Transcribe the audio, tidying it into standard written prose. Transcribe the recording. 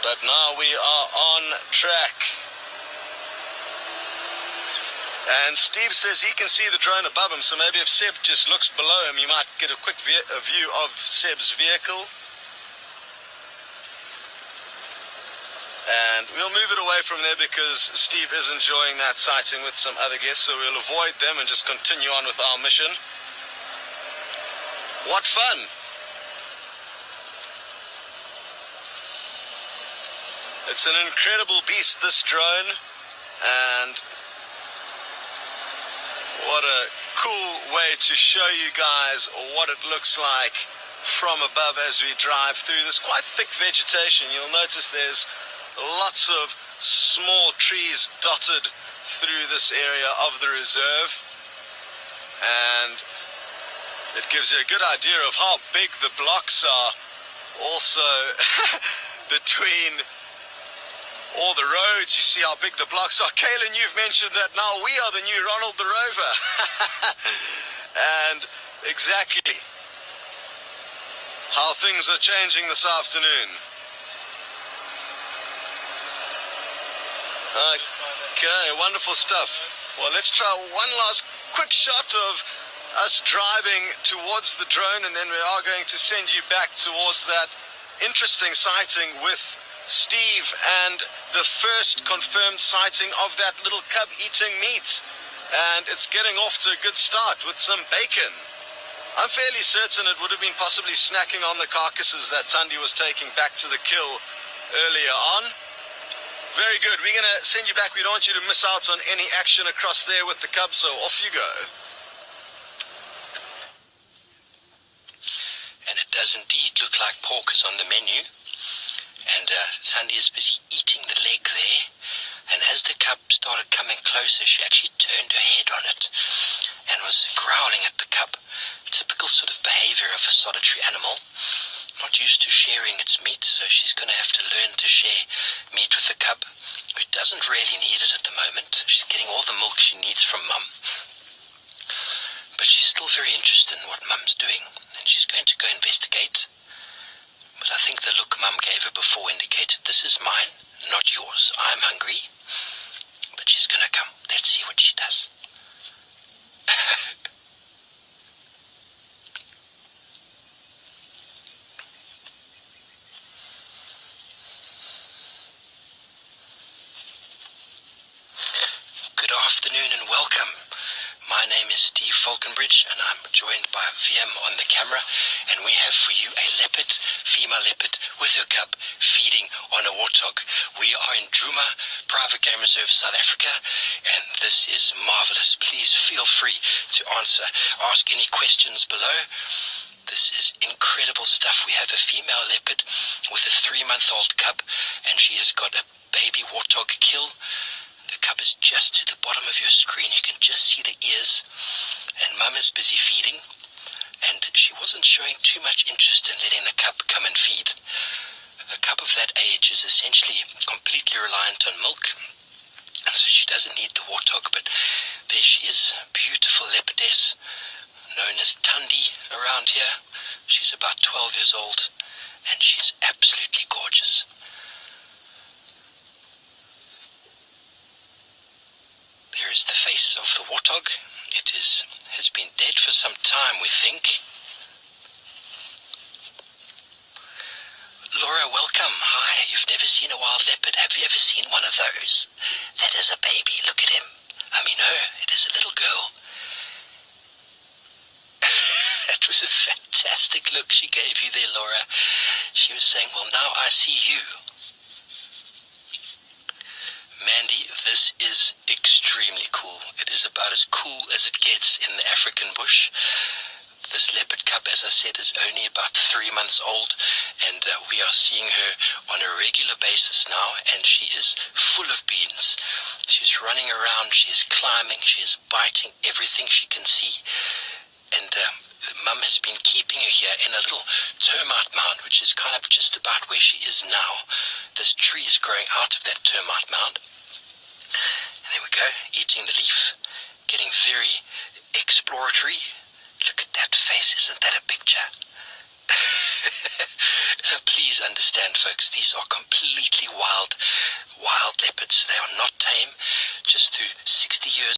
But now we are on track. And Steve says he can see the drone above him, so maybe if Seb just looks below him, you might get a quick view of Seb's vehicle. And we'll move it away from there because Steve is enjoying that sighting with some other guests, so we'll avoid them and just continue on with our mission. What fun! It's an incredible beast, this drone, and what a cool way to show you guys what it looks like from above as we drive through this quite thick vegetation. You'll notice there's lots of small trees dotted through this area of the reserve, and it gives you a good idea of how big the blocks are. Also, between all the roads, you see how big the blocks are. Kaylin, you've mentioned that now we are the new Ronald the Rover. And exactly how things are changing this afternoon. Okay, wonderful stuff. Well, let's try one last quick shot of us driving towards the drone, and then we are going to send you back towards that interesting sighting with Steve and the first confirmed sighting of that little cub eating meat. And it's getting off to a good start with some bacon. I'm fairly certain it would have been possibly snacking on the carcasses that Thandi was taking back to the kill earlier on. Very good. We're going to send you back. We don't want you to miss out on any action across there with the cub, so off you go. And it does indeed look like pork is on the menu. And Thandi is busy eating the leg there. And as the cub started coming closer, she actually turned her head on it and was growling at the cub. Typical sort of behavior of a solitary animal. Not used to sharing its meat, so she's going to have to learn to share meat with the cub, who doesn't really need it at the moment. She's getting all the milk she needs from Mum. But she's still very interested in what Mum's doing, and she's going to go investigate. But I think the look Mum gave her before indicated, this is mine, not yours. I'm hungry. But she's going to come. Let's see what she does. Good afternoon and welcome. My name is Steve Falconbridge, and I'm joined by VM on the camera, and we have for you a leopard, female leopard with her cub feeding on a warthog. We are in Djuma Private Game Reserve, South Africa, and this is marvelous. Please feel free to ask any questions below. This is incredible stuff. We have a female leopard with a 3-month-old cub, and she has got a baby warthog kill. The cub is just to the bottom of your screen. You can just see the ears. And Mum is busy feeding. And she wasn't showing too much interest in letting the cub come and feed. A cub of that age is essentially completely reliant on milk. So she doesn't need the warthog. But there she is, beautiful leopardess, known as Thandi around here. She's about 12 years old. And she's absolutely gorgeous. Here is the face of the warthog. It has been dead for some time, we think. Laura, welcome. Hi, you've never seen a wild leopard. Have you ever seen one of those? That is a baby. Look at him. I mean her. It is a little girl. That was a fantastic look she gave you there, Laura. She was saying, well, now I see you. Mandy, this is extremely cool. It is about as cool as it gets in the African bush. This leopard cub, as I said, is only about 3 months old, and we are seeing her on a regular basis now, and she is full of beans. She's running around, she is climbing, she is biting everything she can see. And Mum has been keeping her here in a little termite mound, which is kind of just about where she is now. This tree is growing out of that termite mound. And there we go, eating the leaf, getting very exploratory. Look at that face, isn't that a picture? Now, please understand, folks, these are completely wild leopards. They are not tame. Just through 60 years